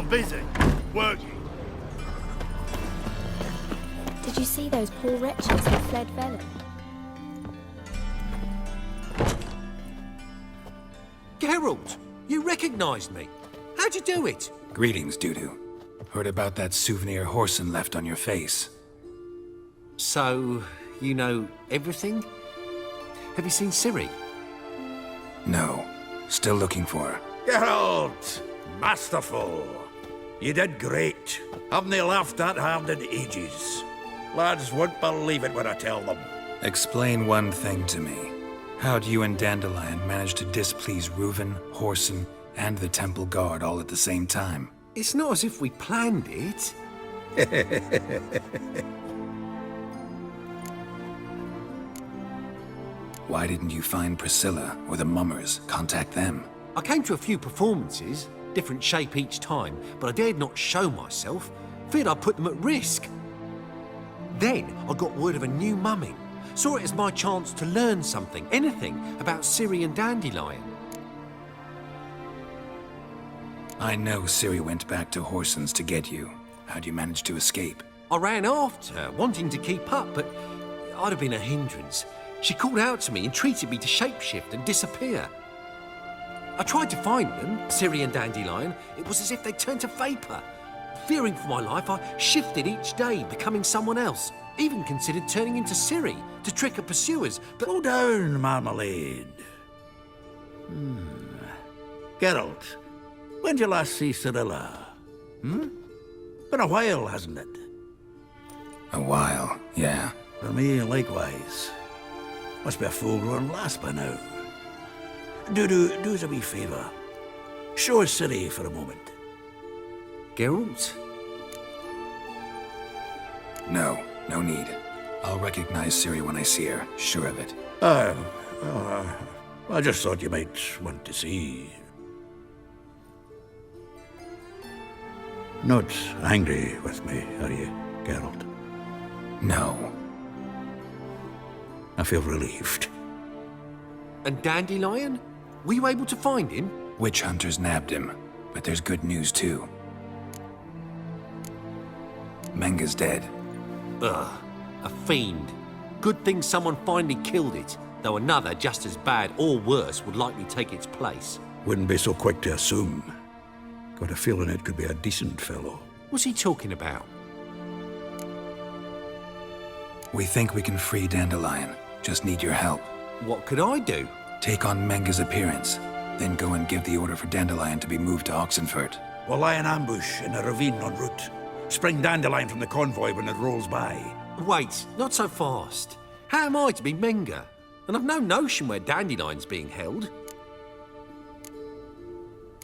I'm busy. Working. Did you see those poor wretches who fled Velen? Geralt, you recognized me. How'd you do it? Greetings, Dudu. Heard about that souvenir Horson left on your face. So, you know everything? Have you seen Ciri? No. Still looking for her. Geralt! Masterful! You did great. Haven't they laughed that hard in ages? Lads won't believe it when I tell them. Explain one thing to me. How'd you and Dandelion manage to displease Reuven, Horson, and the Temple Guard all at the same time? It's not as if we planned it. Why didn't you find Priscilla or the Mummers? Contact them. I came to a few performances, different shape each time, but I dared not show myself. Feared I'd put them at risk. Then I got word of a new mumming. Saw it as my chance to learn something, anything, about Ciri and Dandelion. I know Ciri went back to Horson's to get you. How'd you manage to escape? I ran after her, wanting to keep up, but I'd have been a hindrance. She called out to me, entreated me to shapeshift and disappear. I tried to find them, Ciri and Dandelion. It was as if they turned to vapour. Fearing for my life, I shifted each day, becoming someone else. Even considered turning into Ciri to trick her pursuers, but... Slow down, Marmalade. Geralt, when did you last see Cirilla? Been a while, hasn't it? A while, yeah. For me, likewise. Must be a full-grown lass by now. Do us a wee favour. Show us Ciri for a moment. Geralt? No need. I'll recognize Ciri when I see her, sure of it. I just thought you might want to see. Not angry with me, are you, Geralt? No. I feel relieved. And Dandelion? Were you able to find him? Witch hunters nabbed him, but there's good news too. Menga's dead. Ugh, a fiend. Good thing someone finally killed it, though another just as bad or worse would likely take its place. Wouldn't be so quick to assume. Got a feeling it could be a decent fellow. What's he talking about? We think we can free Dandelion. Just need your help. What could I do? Take on Menga's appearance, then go and give the order for Dandelion to be moved to Oxenfurt. We'll lie in ambush in a ravine en route. Spring Dandelion from the convoy when it rolls by. Wait, not so fast. How am I to be Menga? And I've no notion where Dandelion's being held.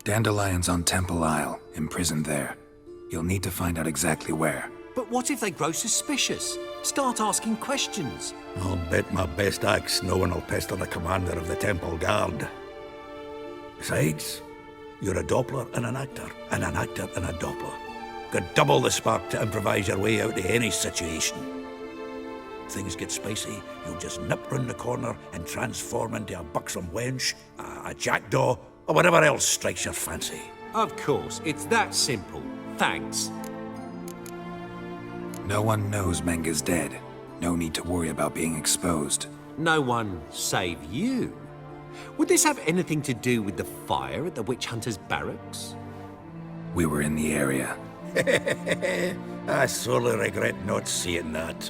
Dandelion's on Temple Isle, imprisoned there. You'll need to find out exactly where. But what if they grow suspicious? Start asking questions. I'll bet my best axe no one will pester the commander of the Temple Guard. Besides, you're a Doppler and an actor and a Doppler. Got double the spark to improvise your way out of any situation. Things get spicy, you'll just nip round the corner and transform into a buxom wench, a jackdaw, or whatever else strikes your fancy. Of course, it's that simple. Thanks. No one knows Menga's dead. No need to worry about being exposed. No one save you. Would this have anything to do with the fire at the witch hunter's barracks? We were in the area. I sorely regret not seeing that.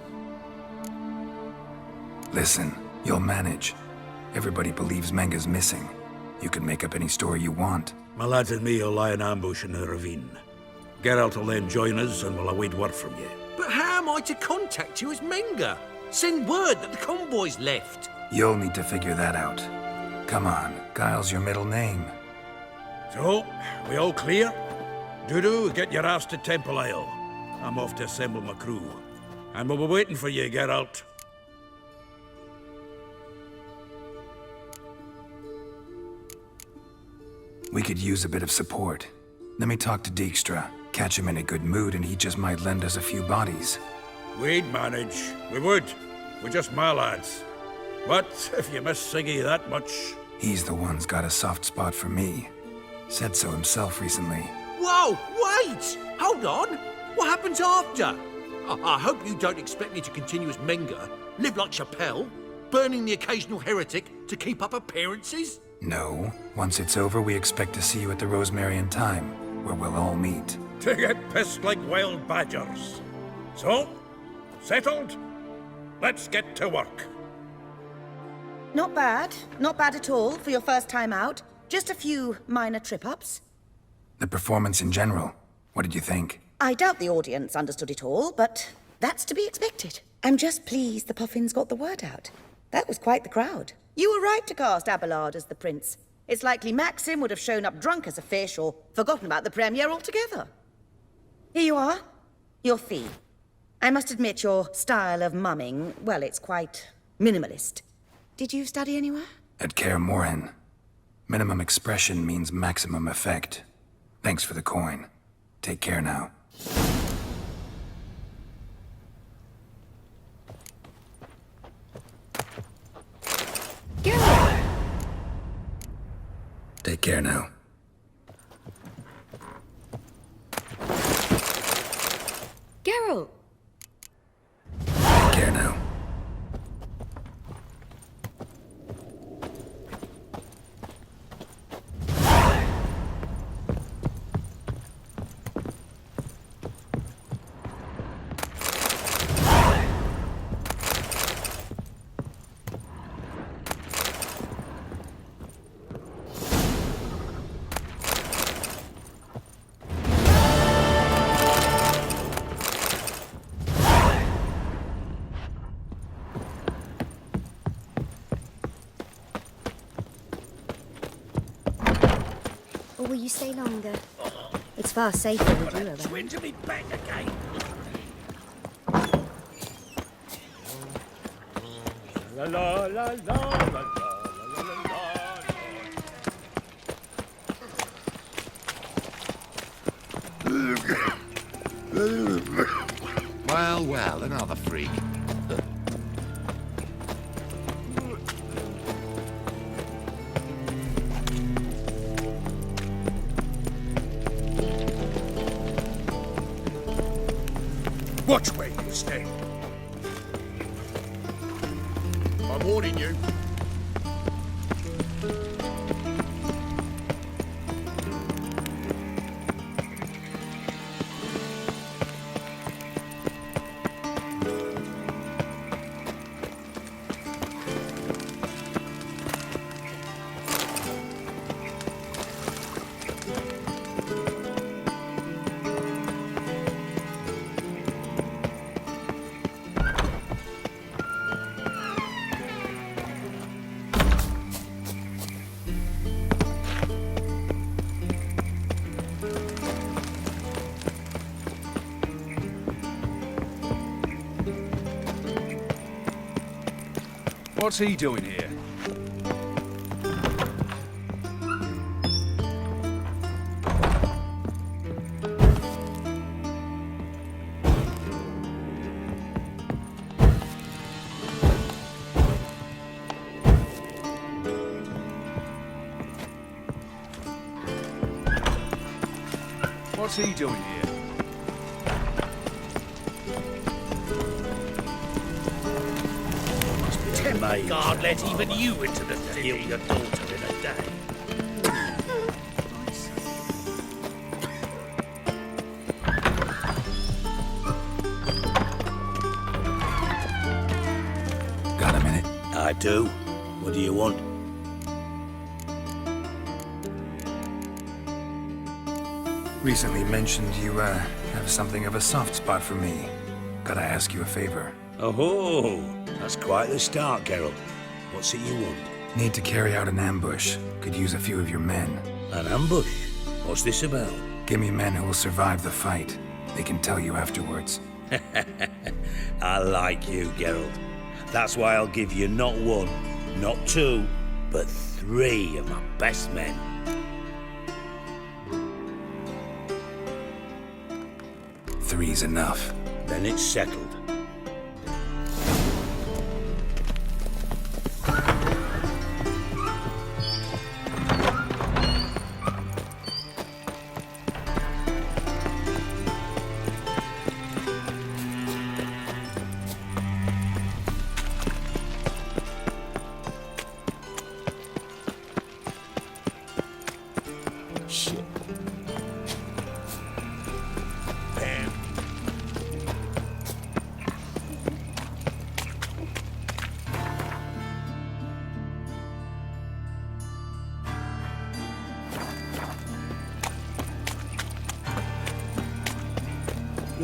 Listen, you'll manage. Everybody believes Menga's missing. You can make up any story you want. My lads and me will lie in ambush in the ravine. Geralt will then join us and we'll await word from you. But how am I to contact you as Menga? Send word that the convoy's left. You'll need to figure that out. Come on, Guile's your middle name. So, we all clear? Dudu, get your ass to Temple Isle. I'm off to assemble my crew. And we'll be waiting for you, Geralt. We could use a bit of support. Let me talk to Dijkstra. Catch him in a good mood and he just might lend us a few bodies. We'd manage. We would. We're just my lads. But if you miss Siggy that much... He's the one's got a soft spot for me. Said so himself recently. Whoa, wait! Hold on! What happens after? I hope you don't expect me to continue as Menger, live like Chappelle, burning the occasional heretic to keep up appearances? No. Once it's over, we expect to see you at the Rosemary and Thyme, where we'll all meet. To get pissed like wild badgers. So, settled? Let's get to work. Not bad. Not bad at all for your first time out. Just a few minor trip-ups. The performance in general, what did you think? I doubt the audience understood it all, but that's to be expected. I'm just pleased the Puffins got the word out. That was quite the crowd. You were right to cast Abelard as the prince. It's likely Maxim would have shown up drunk as a fish or forgotten about the premiere altogether. Here you are. Your fee. I must admit your style of mumming, well, it's quite minimalist. Did you study anywhere? At Kaer Morhen. Minimum expression means maximum effect. Thanks for the coin. Take care now. Geralt! Take care now. Geralt! Take care now. Or will you stay longer? It's far safer with you around. Swing to me back again. La la la la la la la la. Well, well, another freak. Watch where you stay. I'm warning you. What's he doing here? What's he doing here? God, let even you into the city. Heal your daughter in a day. Got a minute? I do. What do you want? Recently mentioned you, have something of a soft spot for me. Gotta ask you a favor. Oh, that's quite the start, Geralt. What's it you want? Need to carry out an ambush. Could use a few of your men. An ambush? What's this about? Give me men who will survive the fight. They can tell you afterwards. I like you, Geralt. That's why I'll give you not one, not two, but 3 of my best men. Three's enough. Then it's settled.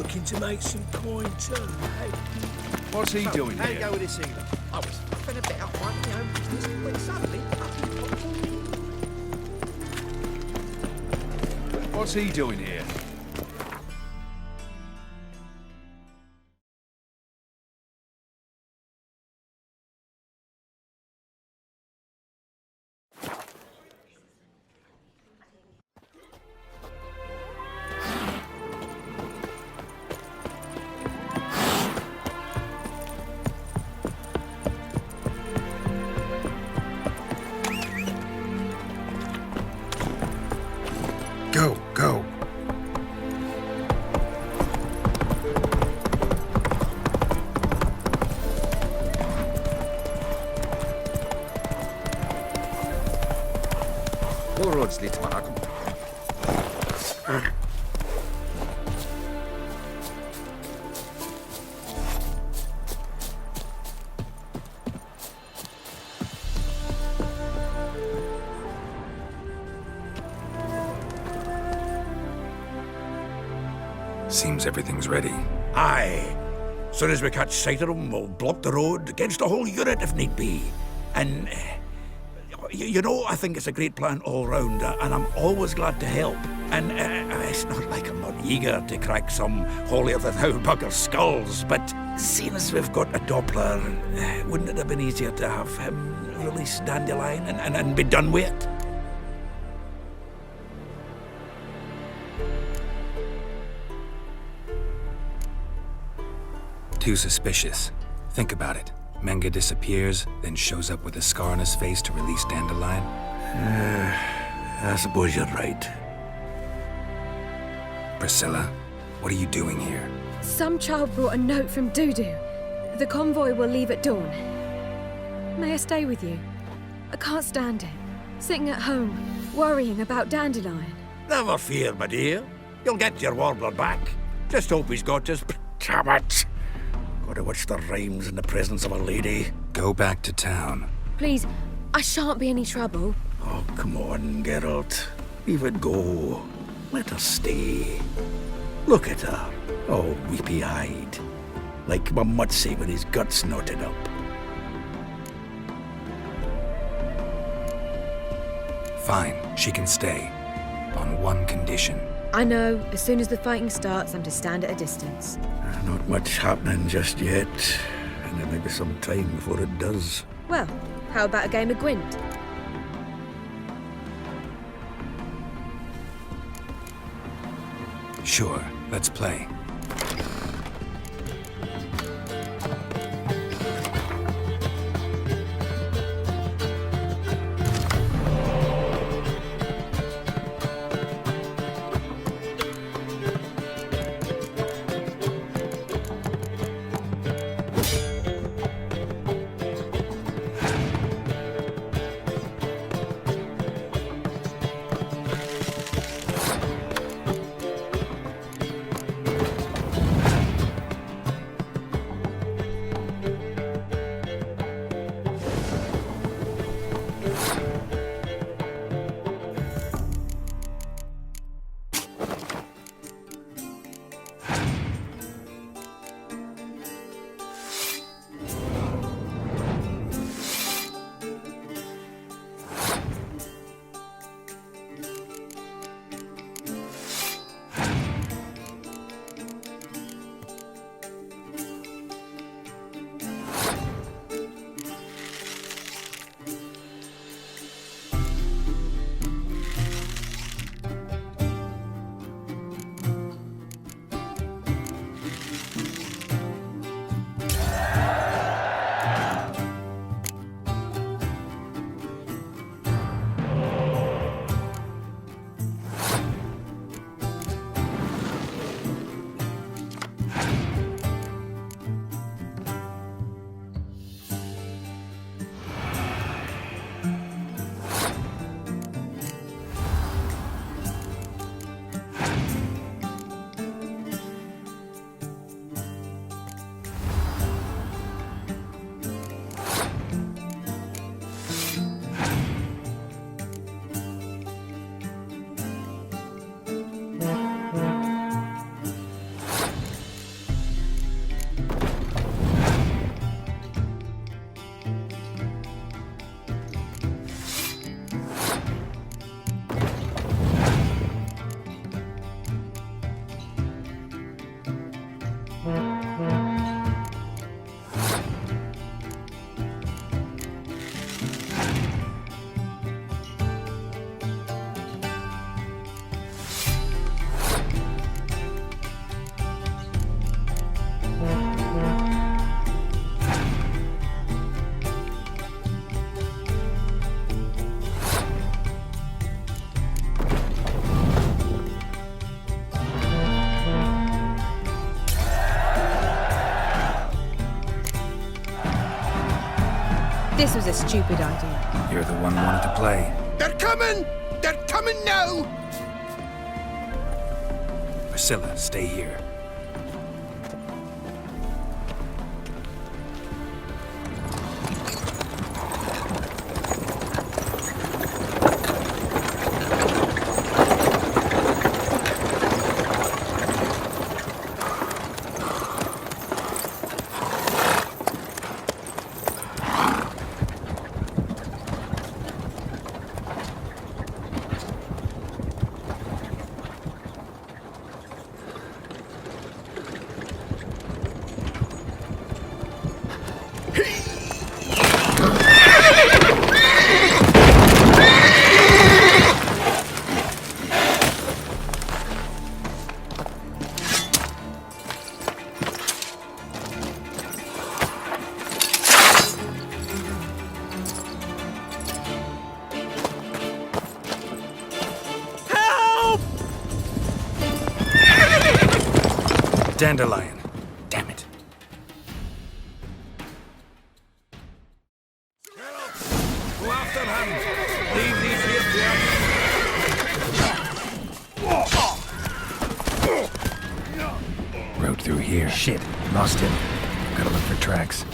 looking to make some coin too. Hey, What's he doing how you here? go with this either? I was faffing a bit up minding my own business when suddenly What's he doing here? Go, go. all roads lead to Mahakam. Seems everything's ready. Aye. Soon as we catch sight of them, we'll block the road against a whole unit if need be. And, you know, I think it's a great plan all round, and I'm always glad to help. And it's not like I'm not eager to crack some holier-than-thou bugger's skulls, but seeing as we've got a Doppler, wouldn't it have been easier to have him release Dandelion and be done with it? Too suspicious. Think about it. Menga disappears, then shows up with a scar on his face to release Dandelion. I suppose you're right. Priscilla, what are you doing here? Some child brought a note from Dudu. The convoy will leave at dawn. May I stay with you? I can't stand it. Sitting at home, worrying about Dandelion. Never fear, my dear. You'll get your warbler back. Just hope he's got his... Damn it! Gotta watch the rhymes in the presence of a lady. Go back to town. Please, I shan't be any trouble. Oh, come on, Geralt. Leave it go. Let her stay. Look at her, all weepy-eyed. Like my Mutsy with his guts knotted up. Fine, she can stay. On one condition. I know, as soon as the fighting starts, I'm to stand at a distance. Not much happening just yet. And there may be some time before it does. Well, how about a game of Gwent? Sure, let's play. This was a stupid idea. You're the one who wanted to play. They're coming! They're coming now! Priscilla, stay here. Dandelion. Damn it. Go after him! Leave these here, Rode through here. Shit. Lost him. Gotta look for tracks.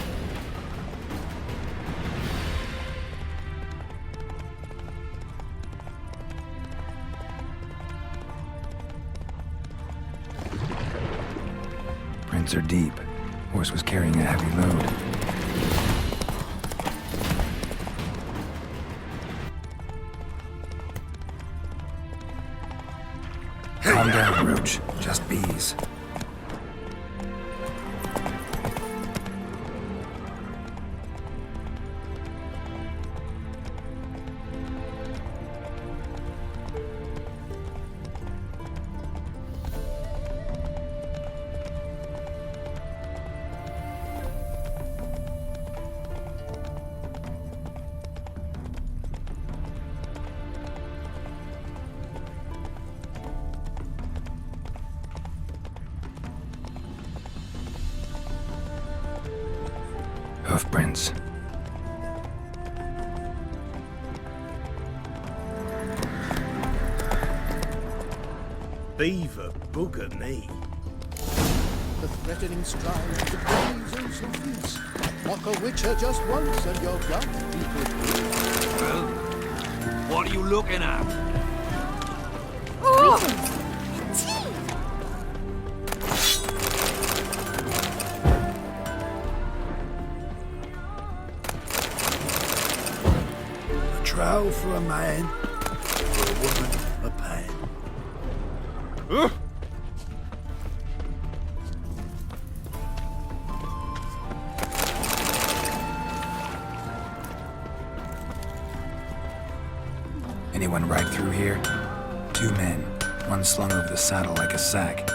Prints are deep. Horse was carrying a heavy load. Calm down, Roach. Just bees. Hoofprints. Beaver bugger me. The threatening strides to blazons of fleece. Mock a witcher just once and you're gone, people. Well, what are you looking at? A trowel for a man, for a woman, a pan. Anyone ride through here? 2 men. One slung over the saddle like a sack.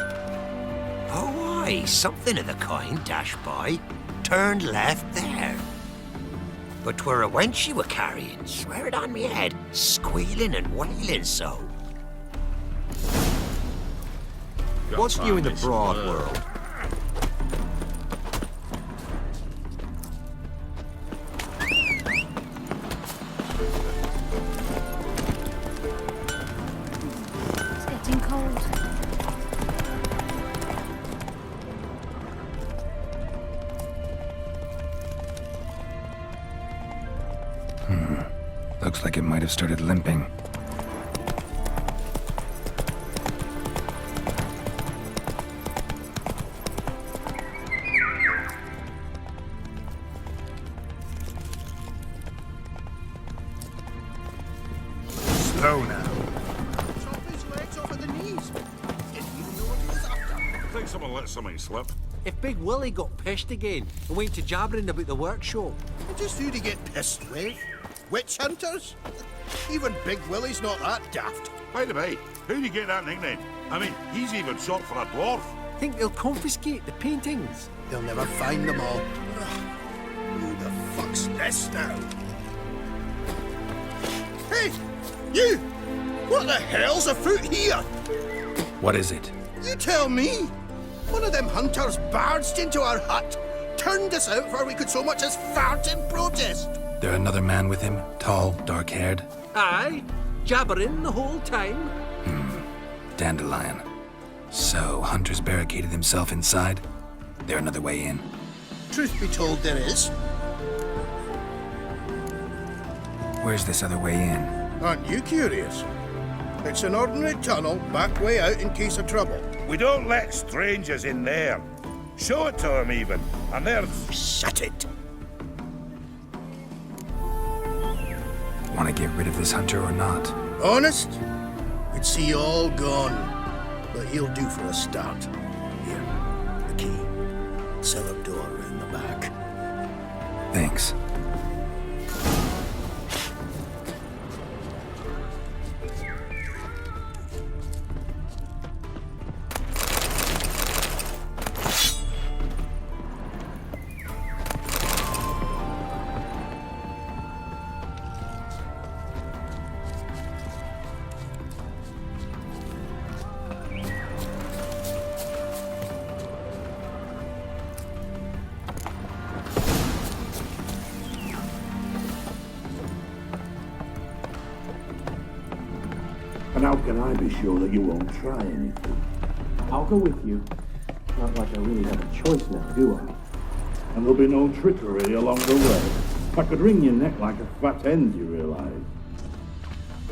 Oh, aye, something of the kind dashed by. Turned left there. But 'twere a wench you were carrying, swear it on me head, squealing and wailing so. What's new in the broad world? It's getting cold. Looks like it might have started limping. Slow now. Chop his legs off at the knees. Didn't even know what he was after. I think someone let something slip. If Big Willie got pissed again and went to jabbering about the workshop, And just who to get pissed with? Witch hunters? Even Big Willie's not that daft. By the way, how do you get that nickname? I mean, he's even short for a dwarf. think they'll confiscate the paintings. They'll never find them all. Who the fuck's this now? Hey, you! What the hell's afoot here? What is it? You tell me. One of them hunters barged into our hut, turned us out before we could so much as fart in protest. There another man with him? Tall, dark-haired? Aye, jabbering the whole time. Dandelion. So, Hunter's barricaded himself inside? There another way in? Truth be told, there is. Where's this other way in? Aren't you curious? It's an ordinary tunnel, back way out in case of trouble. We don't let strangers in there. Show it to them, even. And there's... Shut it. Want to get rid of this Hunter or not? Honest? We'd see you all gone. But he'll do for a start. Here, the key. Cellar door in the back. Thanks. And how can I be sure that you won't try anything? I'll go with you. Not like I really have a choice now, do I? And there'll be no trickery along the way. I could wring your neck like a fat hen, you realize?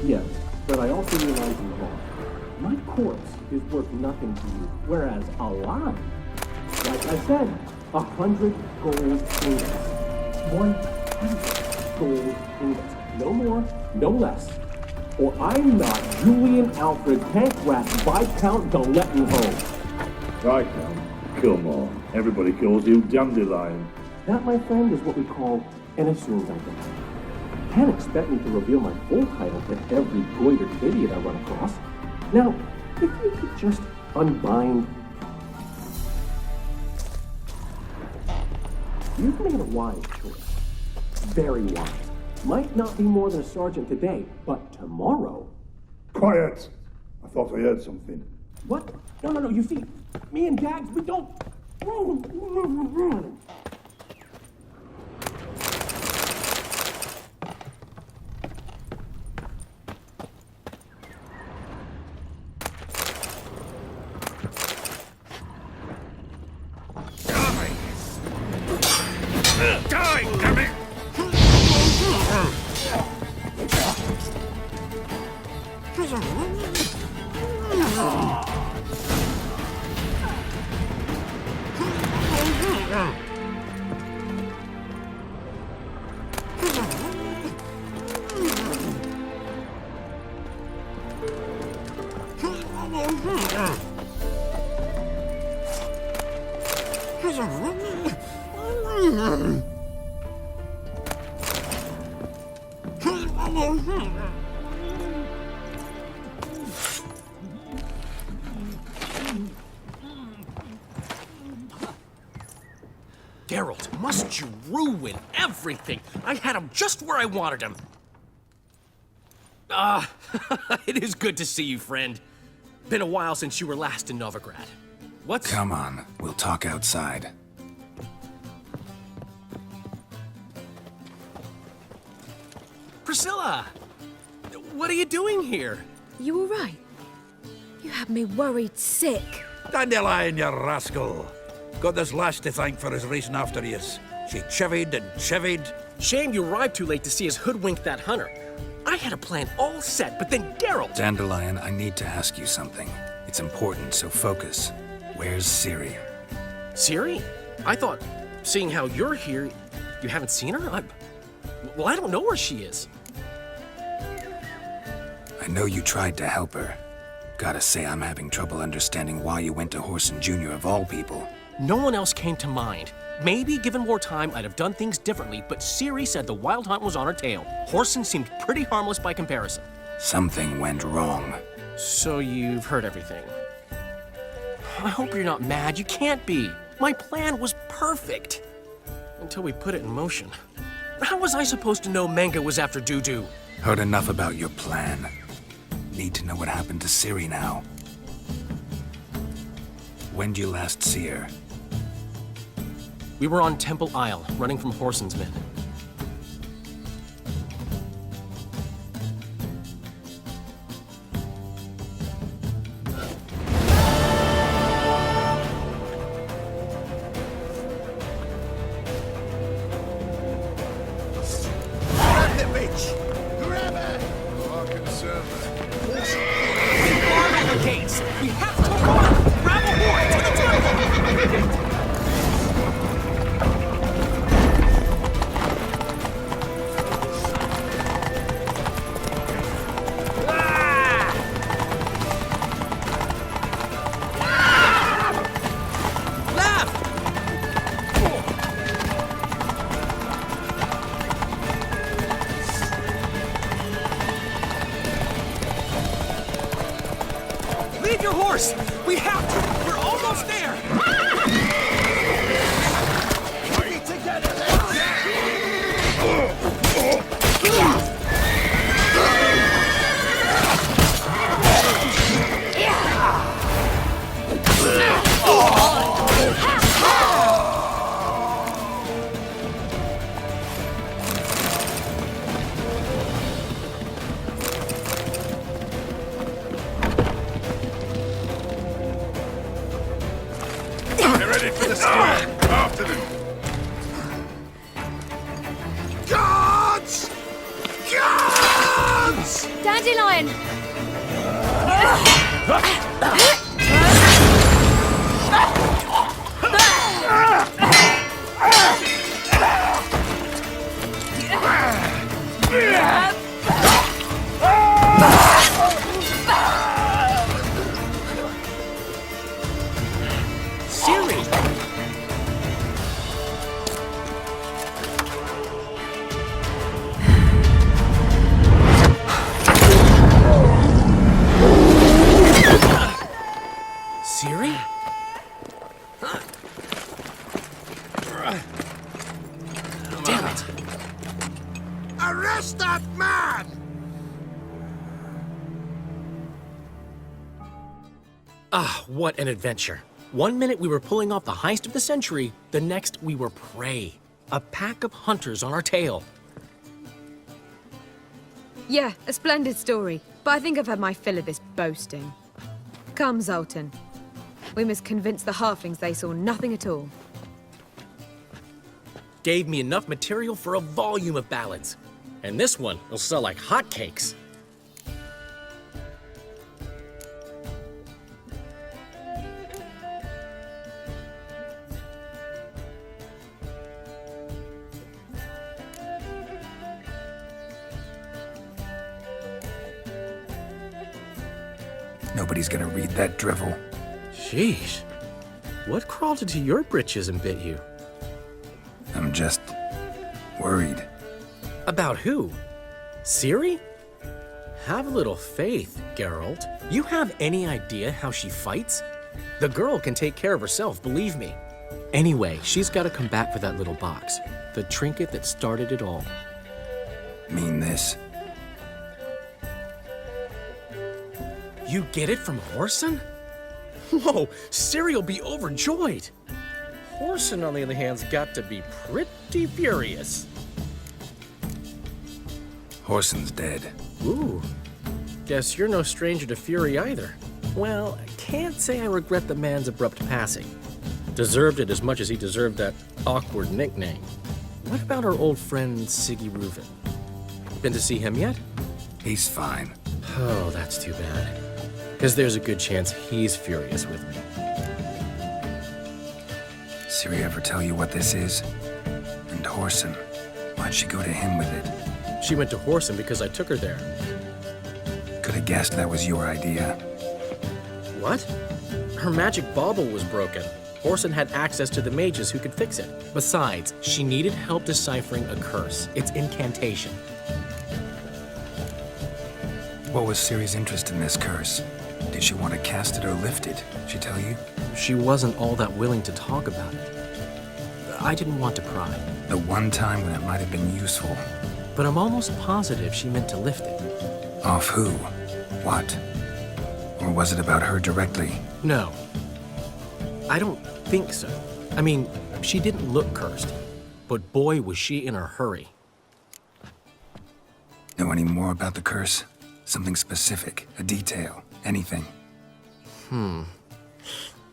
Yes, but I also realize you're wrong. My corpse is worth nothing to you, whereas alive, like I said, 100 gold ingots. 100 gold ingots. No more, no less. Or I'm not Julian Alfred Tankrat Viscount Dandelion. Viscount? Come on. Everybody calls you Dandelion. That, my friend, is what we call an assumed identity. Can't expect me to reveal my full title to every goitered idiot I run across. Now, if you could just unbind... You've made a wise choice. Very wise. Might not be more than a sergeant today, but tomorrow... Quiet! I thought I heard something. What? No, you see, me and Dags, we don't... Die, damn it! Geralt, must you ruin everything? I had him just where I wanted him. It is good to see you, friend. Been a while since you were last in Novigrad. What's... Come on, we'll talk outside. Priscilla! What are you doing here? You all right? You had me worried sick. Dandelion, you rascal. Got this lass to thank for his racing after yous. She chivied and chivied. Shame you arrived too late to see us hoodwink that hunter. I had a plan all set, but then Geralt... Dandelion, I need to ask you something. It's important, so focus. Where's Ciri? Ciri? I thought, seeing how you're here, you haven't seen her? Well, I don't know where she is. I know you tried to help her. Gotta say, I'm having trouble understanding why you went to Whoreson Jr. of all people. No one else came to mind. Maybe, given more time, I'd have done things differently, but Ciri said the Wild Hunt was on her tail. Whoreson seemed pretty harmless by comparison. Something went wrong. So you've heard everything. I hope you're not mad. You can't be. My plan was perfect. Until we put it in motion. How was I supposed to know Manga was after Dudu? Heard enough about your plan. Need to know what happened to Ciri now. When did you last see her? We were on Temple Isle, running from Whoreson's men. bridge! Grab her! Guard all the gates! We have to run! Grab a horse to the temple! Leave your horse! We have to! We're almost there! Keep it together, They're ready for the square. After them. Guards! Guards! Dandelion! Siri! Siri? Damn it! Arrest that man! Ah, what an adventure. 1 minute we were pulling off the heist of the century, the next we were prey. A pack of hunters on our tail. Yeah, a splendid story, but I think I've had my fill of this boasting. Come, Zoltan. We must convince the halflings they saw nothing at all. Gave me enough material for a volume of ballads. And this one will sell like hotcakes. Nobody's gonna read that drivel. Sheesh. What crawled into your britches and bit you? I'm just worried. About who? Ciri? Have a little faith, Geralt. You have any idea how she fights? The girl can take care of herself, believe me. Anyway, she's got to come back for that little box. The trinket that started it all. Mean this? You get it from Whoreson? Whoa, Ciri'll be overjoyed. Whoreson, on the other hand's got to be pretty furious. Whoreson's dead. Ooh, guess you're no stranger to fury either. Well, I can't say I regret the man's abrupt passing. Deserved it as much as he deserved that awkward nickname. What about our old friend Siggy Reuven? Been to see him yet? He's fine. Oh, that's too bad. Because there's a good chance he's furious with me. Ciri ever tell you what this is? And Whoreson, why'd she go to him with it? She went to Whoreson because I took her there. Could have guessed that was your idea. What? Her magic bauble was broken. Whoreson had access to the mages who could fix it. Besides, she needed help deciphering a curse. Its incantation. What was Ciri's interest in this curse? Did she want to cast it or lift it? She tell you? She wasn't all that willing to talk about it. I didn't want to pry. The one time when it might have been useful. But I'm almost positive she meant to lift it. Off who? What? Or was it about her directly? No. I don't think so. I mean, she didn't look cursed. But boy, was she in a hurry. Know any more about the curse? Something specific, a detail, anything?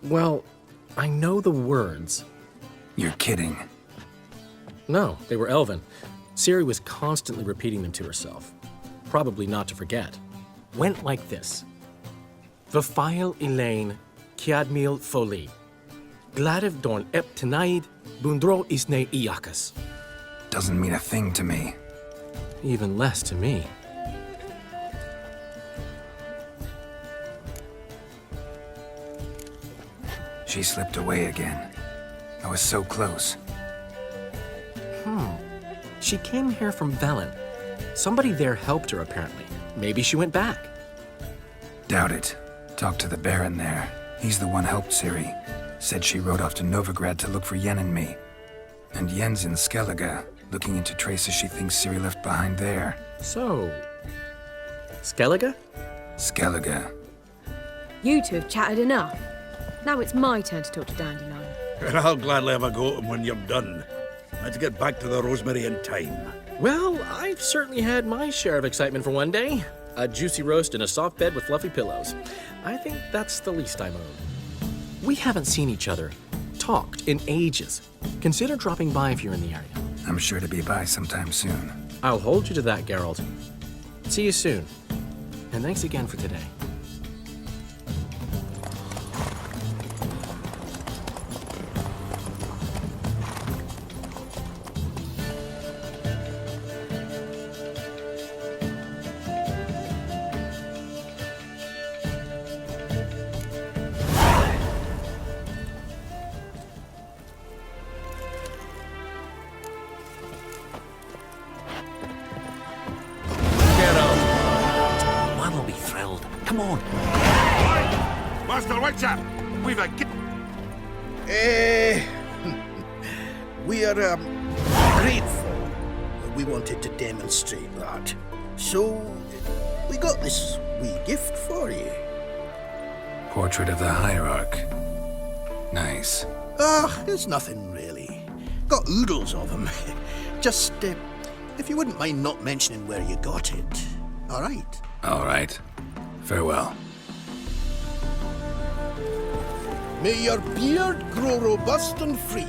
Well, I know the words. You're kidding. No, they were Elven. Ciri was constantly repeating them to herself, probably not to forget. Went like this. Vafile Elaine Kiadmil Foli. Gladiv Dorn Ep Tenaid Bundro Isne Iakas. Doesn't mean a thing to me. Even less to me. She slipped away again. I was so close. She came here from Velen. Somebody there helped her, apparently. Maybe she went back. Doubt it. Talked to the Baron there. He's the one helped Ciri. Said she rode off to Novigrad to look for Yen and me. And Yen's in Skellige, looking into traces she thinks Ciri left behind there. So... Skellige? Skellige. You two have chatted enough. Now it's my turn to talk to Dandelion. And I'll gladly have a go at him when you're done. Let's get back to the Rosemary in time. Well, I've certainly had my share of excitement for one day. A juicy roast in a soft bed with fluffy pillows. I think that's the least I'm owed. We haven't seen each other, talked in ages. Consider dropping by if you're in the area. I'm sure to be by sometime soon. I'll hold you to that, Geralt. See you soon. And thanks again for today. Come on. Master Witcher, we've a... We are, grateful. We wanted to demonstrate that. So, we got this wee gift for you. Portrait of the Hierarch. Nice. It's nothing really. Got oodles of them. Just, if you wouldn't mind not mentioning where you got it. All right? All right. Farewell. May your beard grow robust and free.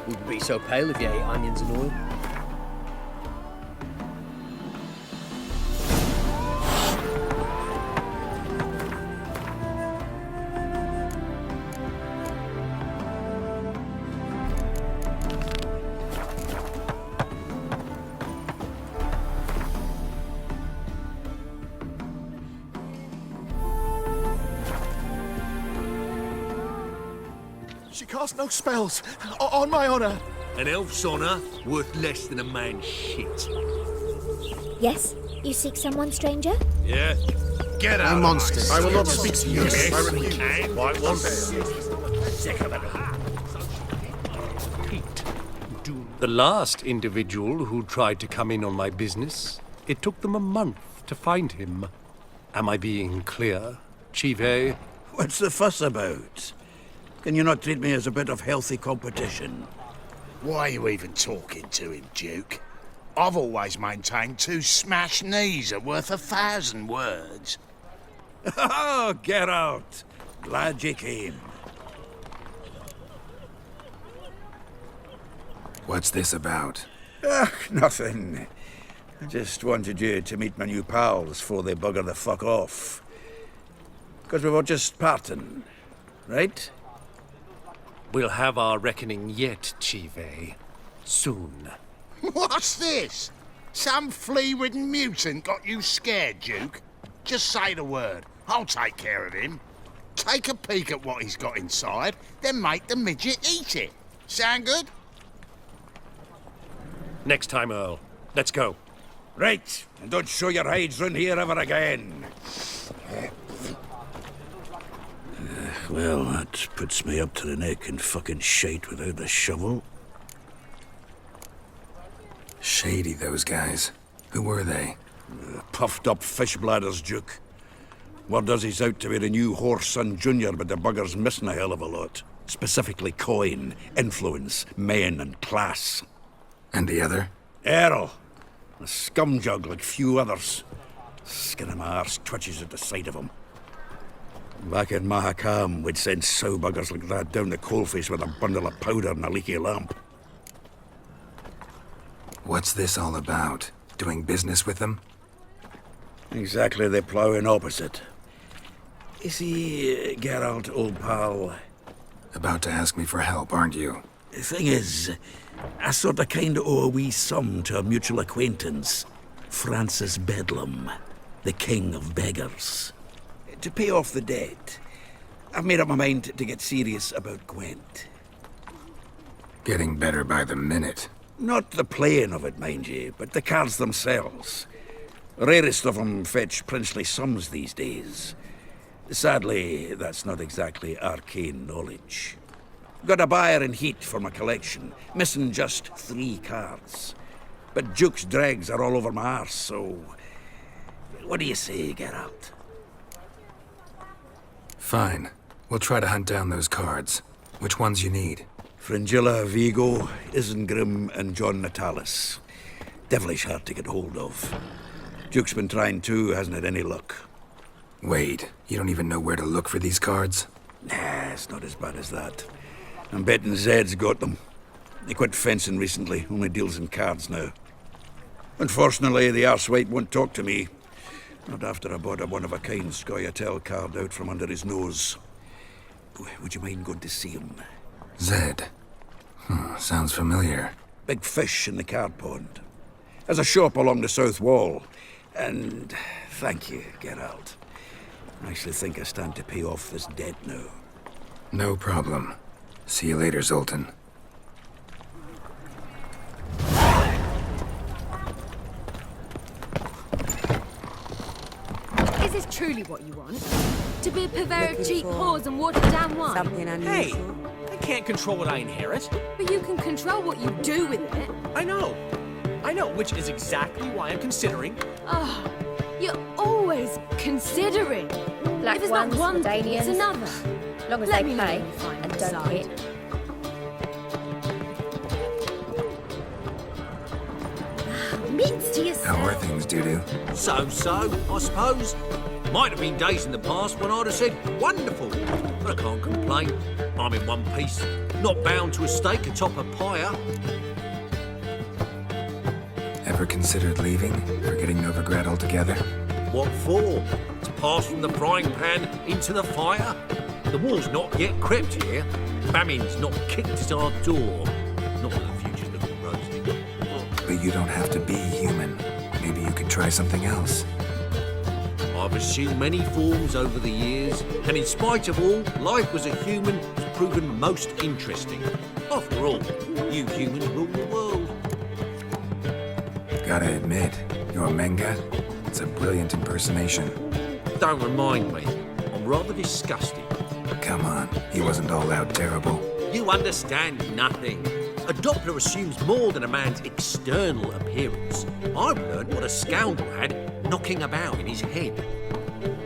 Wouldn't be so pale if you ate onions and oil. She cast no spells, on my honor. An elf's honor worth less than a man's shit. Yes? You seek someone, stranger? Yeah. Get out. No monsters. I will not speak to you. Yes, I refuse. can. I won't. The last individual who tried to come in on my business, it took them a month to find him. Am I being clear, Chive? What's the fuss about? Can you not treat me as a bit of healthy competition? Why are you even talking to him, Duke? I've always maintained 2 smashed knees are worth 1,000 words. Oh, Geralt. Glad you came. What's this about? Nothing. Just wanted you to meet my new pals before they bugger the fuck off. Because we were just parting, right? We'll have our reckoning yet, Chive. Soon. What's this? Some flea-ridden mutant got you scared, Duke? Just say the word. I'll take care of him. Take a peek at what he's got inside, then make the midget eat it. Sound good? Next time, Earl. Let's go. Right, and don't show your hides round here ever again. Well, that puts me up to the neck in fucking shite without the shovel. Shady, those guys. Who were they? Puffed up fish bladders, Duke. Word does he's out to be the new Whoreson Junior, but the bugger's missing a hell of a lot. Specifically coin, influence, men, and class. And the other? Earl. A scumjug like few others. Skin of my arse twitches at the sight of him. Back in Mahakam, we'd send sow buggers like that down the coalface with a bundle of powder and a leaky lamp. What's this all about? Doing business with them? Exactly the ploughing opposite. You see, Geralt, old pal... About to ask me for help, aren't you? The thing is, I sort of kind of owe a wee sum to a mutual acquaintance. Francis Bedlam, the king of beggars. To pay off the debt, I've made up my mind to get serious about Gwent. Getting better by the minute. Not the playing of it, mind you, but the cards themselves. Rarest of them fetch princely sums these days. Sadly, that's not exactly arcane knowledge. Got a buyer in heat for my collection, missing just 3 cards. But Duke's dregs are all over my arse, so... What do you say, Geralt? Fine. We'll try to hunt down those cards. Which ones you need? Fringilla, Vigo, Isengrim, and John Natalis. Devilish hard to get hold of. Duke's been trying too, hasn't had any luck. Wait, you don't even know where to look for these cards? Nah, it's not as bad as that. I'm betting Zed's got them. He quit fencing recently, only deals in cards now. Unfortunately, the arsewite won't talk to me. Not after I bought a one-of-a-kind Scoia'tael card out from under his nose. Would you mind going to see him? Zed. Sounds familiar. Big fish in the card pond. There's a shop along the south wall. And thank you, Geralt. I actually think I stand to pay off this debt now. No problem. See you later, Zoltan. Is this truly what you want? To be a purveyor of cheap whores and watered-down wine? Something unusual. Hey, I can't control what I inherit. But you can control what you do with it. I know, which is exactly why I'm considering... Oh, you're always considering. Black If it's not ones, one thing, it's Dandelions. another. Long as Let they me know pay when you find and the don't side. hit. Mints to yourself. How are things, Dudu? So-so, I suppose. Might have been days in the past when I'd have said, wonderful. But I can't complain. I'm in one piece. Not bound to a stake atop a pyre. Ever considered leaving? Forgetting Novigrad altogether? What for? To pass from the frying pan into the fire? The war's not yet crept here. Famine's not kicked at our door. Not that the future's looking rosy. But you don't have to be human. Maybe you could try something else. I've assumed many forms over the years, and in spite of all, life as a human has proven most interesting. After all, you humans rule the world. Gotta admit, your Menga, it's a brilliant impersonation. Don't remind me. I'm rather disgusted. Come on, he wasn't all out terrible. You understand nothing. A Doppler assumes more than a man's external appearance. I've learned what a scoundrel had knocking about in his head.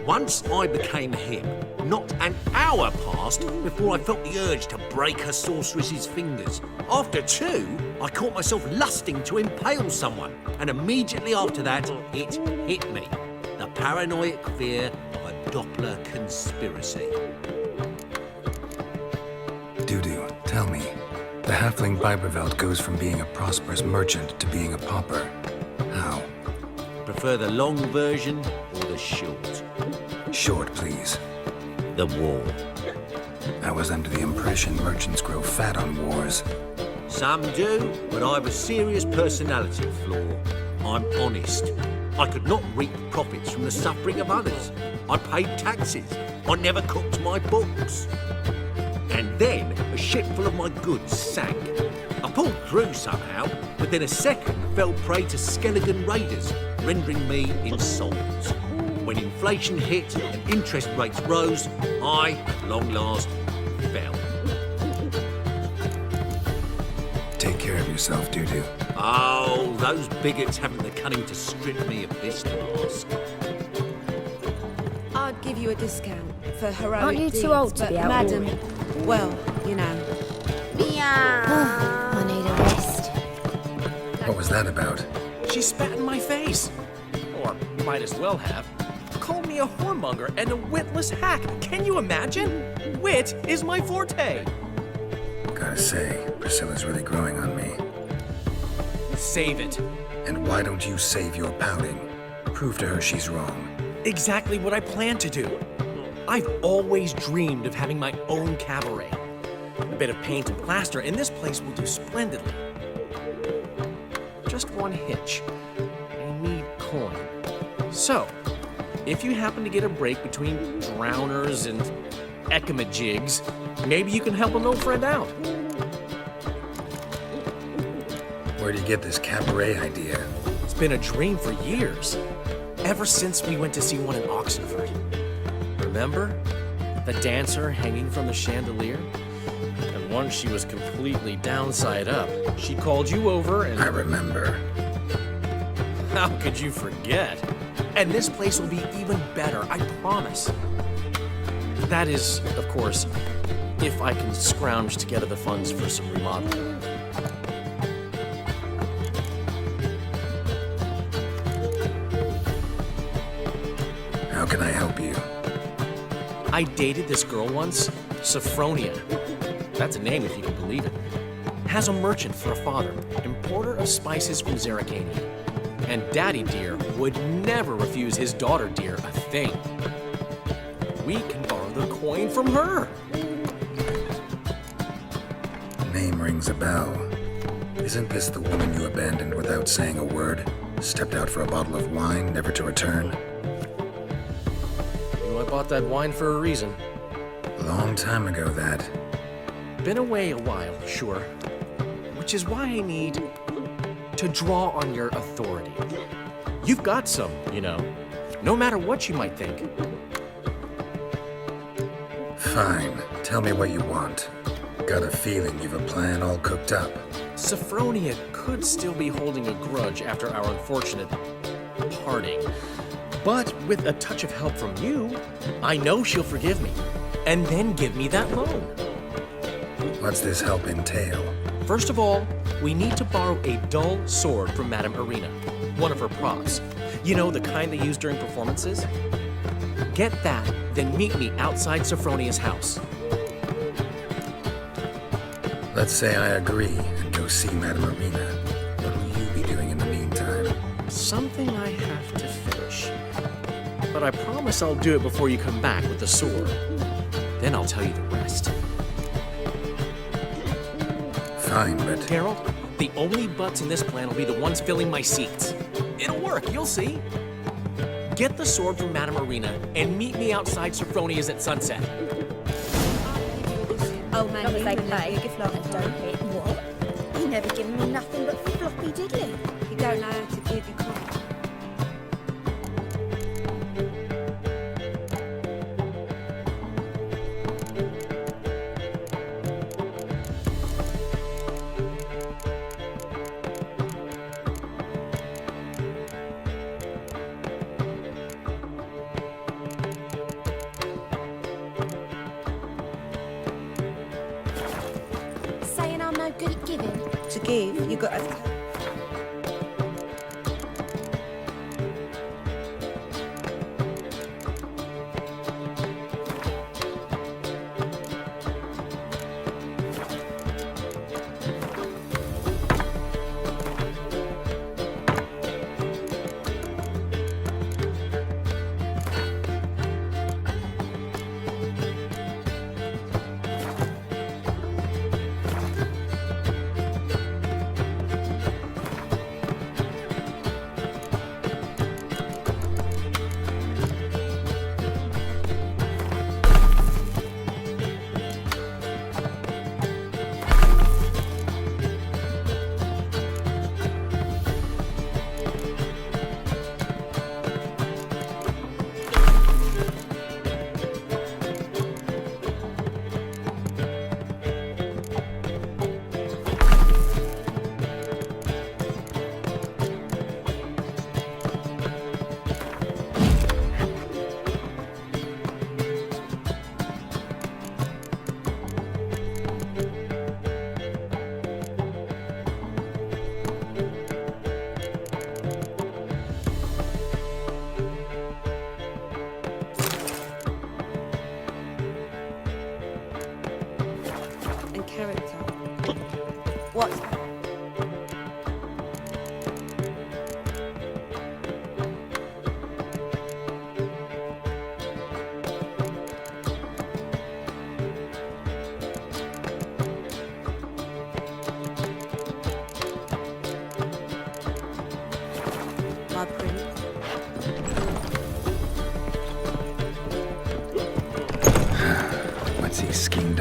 Once I became him, not an hour passed before I felt the urge to break a sorceress's fingers. After 2, I caught myself lusting to impale someone, and immediately after that, it hit me. The paranoid fear of a Doppler conspiracy. Dudu, tell me. The halfling Biberveld goes from being a prosperous merchant to being a pauper. How? prefer the long version or the short? Short, please. The war. I was under the impression merchants grow fat on wars. Some do, but I have a serious personality flaw. I'm honest. I could not reap profits from the suffering of others. I paid taxes. I never cooked my books. And then a ship full of my goods sank. I pulled through somehow, but then a second fell prey to skeleton raiders, rendering me insolvent. When inflation hit and interest rates rose, I, at long last, fell. Take care of yourself, Dudu. Oh, those bigots haven't the cunning to strip me of this task. I'd give you a discount for heroic Aren't you deeds, too old to but be out madam, walking? well, you know. I need a rest. What was that about? She spat in my face. Or might as well have. Called me a whoremonger and a witless hack. Can you imagine? Wit is my forte. Gotta say, Priscilla's really growing on me. Save it. And why don't you save your pouting? Prove to her she's wrong. Exactly what I plan to do. I've always dreamed of having my own cabaret. A bit of paint and plaster, and this place will do splendidly. Just one hitch. I need coin. So, if you happen to get a break between drowners and ecamajigs, maybe you can help an old friend out. Where'd you get this cabaret idea? It's been a dream for years. Ever since we went to see one in Oxenford. Remember? The dancer hanging from the chandelier? And once she was completely downside up, she called you over and... I remember. How could you forget? And this place will be even better, I promise. That is, of course, if I can scrounge together the funds for some remodeling. How can I help you? I dated this girl once, Sophronia. That's a name if you can believe it. Has a merchant for a father, importer of spices from Zerrikania. And Daddy Dear would never refuse his daughter Dear a thing. We can borrow the coin from her. Name rings a bell. Isn't this the woman you abandoned without saying a word? Stepped out for a bottle of wine, never to return? I bought that wine for a reason. Long time ago, that. Been away a while, sure. Which is why I need to draw on your authority. You've got some, you know. No matter what you might think. Fine. Tell me what you want. Got a feeling you've a plan all cooked up. Sophronia could still be holding a grudge after our unfortunate parting. But with a touch of help from you, I know she'll forgive me. And then give me that loan. What's this help entail? First of all, we need to borrow a dull sword from Madame Arena, one of her props. You know, the kind they use during performances? Get that, then meet me outside Sophronia's house. Let's say I agree and go see Madame Arena. What will you be doing in the meantime? Something I have to finish. But I promise I'll do it before you come back with the sword. Then I'll tell you the rest. Fine, but... Geralt, the only butts in this plan will be the ones filling my seats. It'll work, you'll see. Get the sword from Madame Arena and meet me outside Sophronia's at sunset. Oh man, you say play and don't hit. What? You never given me nothing but floppy diddly. You don't know how to give your coin. Saying I'm no good at giving. To give, you got to...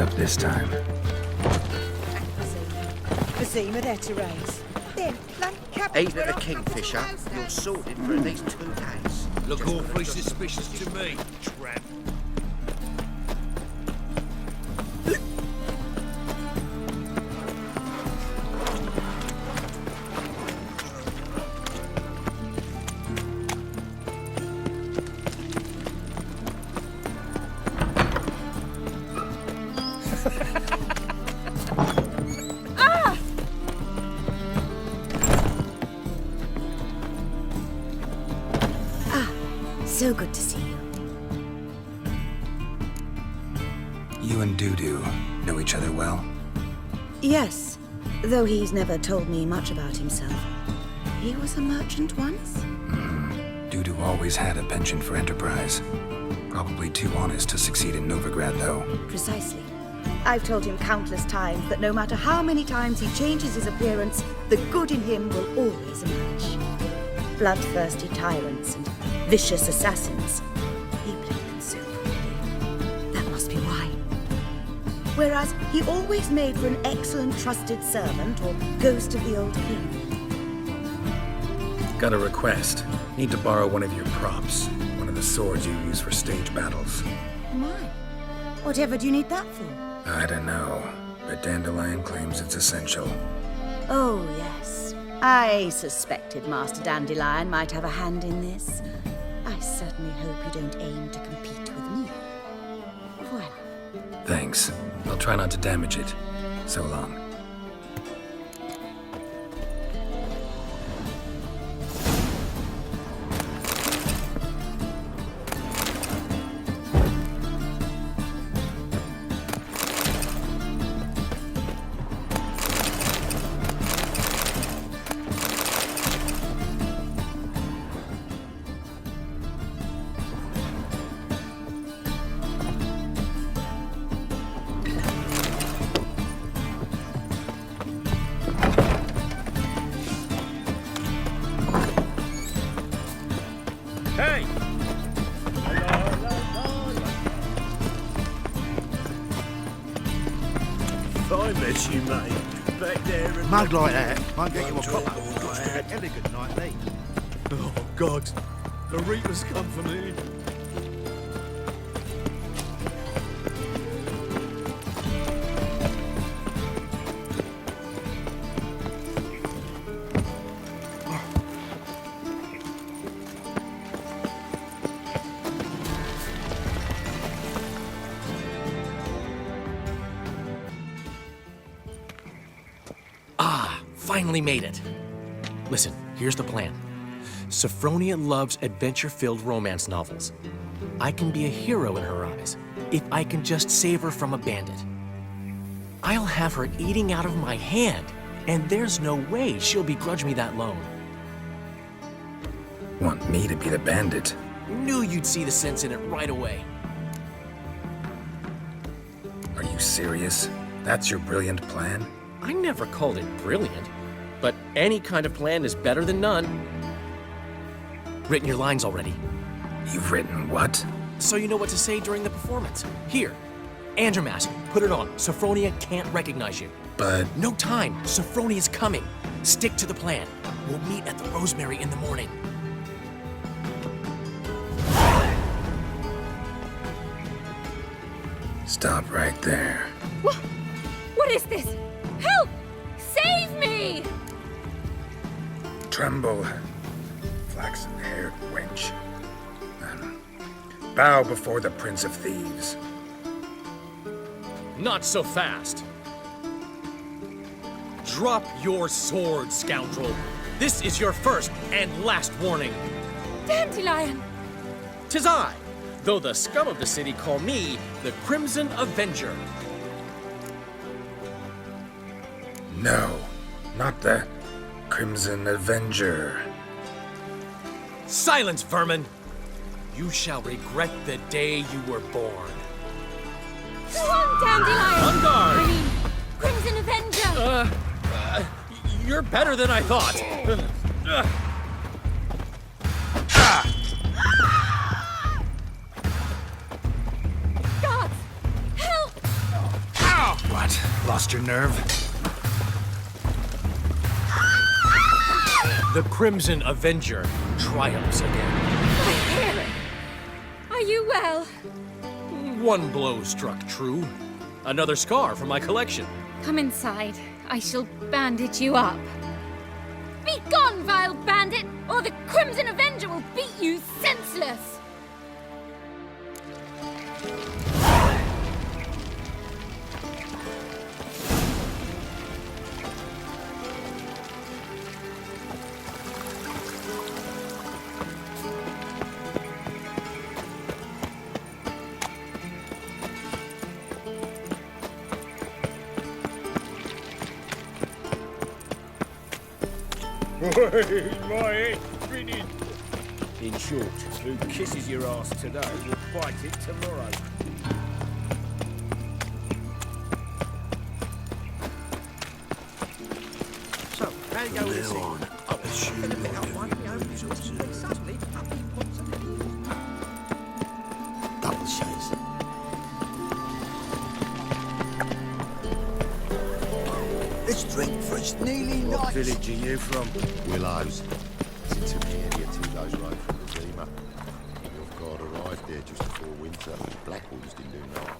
up this time. Vizima there to raise. Then plump cabbage. Ain't it a kingfisher? You're sorted for at least 2 days. Look awfully suspicious to me, tramp. So good to see you. You and Dudu know each other well? Yes, though he's never told me much about himself. He was a merchant once? Dudu always had a penchant for enterprise. Probably too honest to succeed in Novigrad, though. Precisely. I've told him countless times that no matter how many times he changes his appearance, the good in him will always emerge. Bloodthirsty tyrants and vicious assassins. He played them so poorly. That must be why. Whereas he always made for an excellent trusted servant or ghost of the old king. Got a request. Need to borrow one of your props. One of the swords you use for stage battles. My. Whatever do you need that for? I don't know, but Dandelion claims it's essential. Oh, yes. I suspected Master Dandelion might have a hand in this. I certainly hope you don't aim to compete with me. Voilà. Thanks. I'll try not to damage it. So long. Hey! I miss you, mate. Back there and... Mug like that won't get you a proper elegant night, mate. Oh, God. The Reapers come for me. Finally made it. Listen, here's the plan. Sophronia loves adventure-filled romance novels. I can be a hero in her eyes if I can just save her from a bandit. I'll have her eating out of my hand, and there's no way she'll begrudge me that loan. Want me to be the bandit? Knew you'd see the sense in it right away. Are you serious? That's your brilliant plan? I never called it brilliant, but any kind of plan is better than none. Written your lines already. You've written what? So you know what to say during the performance. Here, Andromask, put it on. Sophronia can't recognize you. But... No time. Sophronia's coming. Stick to the plan. We'll meet at the Rosemary in the morning. Stop right there. What is this? Help! Save me! Tremble, flaxen-haired wench. Bow before the Prince of Thieves. Not so fast. Drop your sword, scoundrel. This is your first and last warning. Dandelion! 'Tis I, though the scum of the city call me the Crimson Avenger. No, not the Crimson Avenger. Silence, vermin! You shall regret the day you were born. Go on, Dandelion! On guard! I mean, Crimson Avenger! You're better than I thought. Guards! Help! Lost your nerve? The Crimson Avenger triumphs again. My hero! Are you well? One blow struck true. Another scar from my collection. Come inside. I shall bandage you up. Be gone, vile bandit, or the Crimson Avenger will beat you senseless! My head's spinning. In short, who kisses your ass today will bite it tomorrow. So, how you going with this? on. Double shades. This drink for its nearly What night. village are you from? Willows. It's in the area 2 days road from the Zima. Your guard arrived there just before winter. Blackwoods didn't do nothing.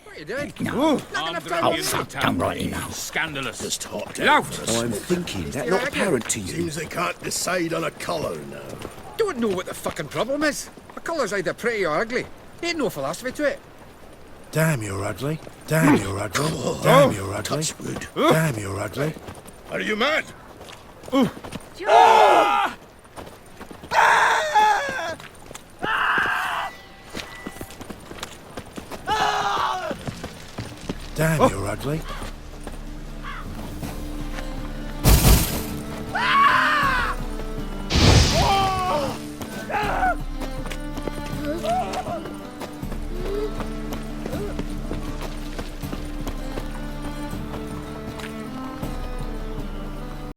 What are you doing? No. Come right in now. Scandalous. Just hot. Lout! I'm thinking that not apparent to you. Seems they can't decide on a colour now. Don't know what the fucking problem is. A colour's either pretty or ugly. Ain't no philosophy to it. Damn, you're ugly. Damn, you're ugly. Damn, you're ugly. Touch wood. Damn, you're ugly. Are you mad? Damn, you're ugly.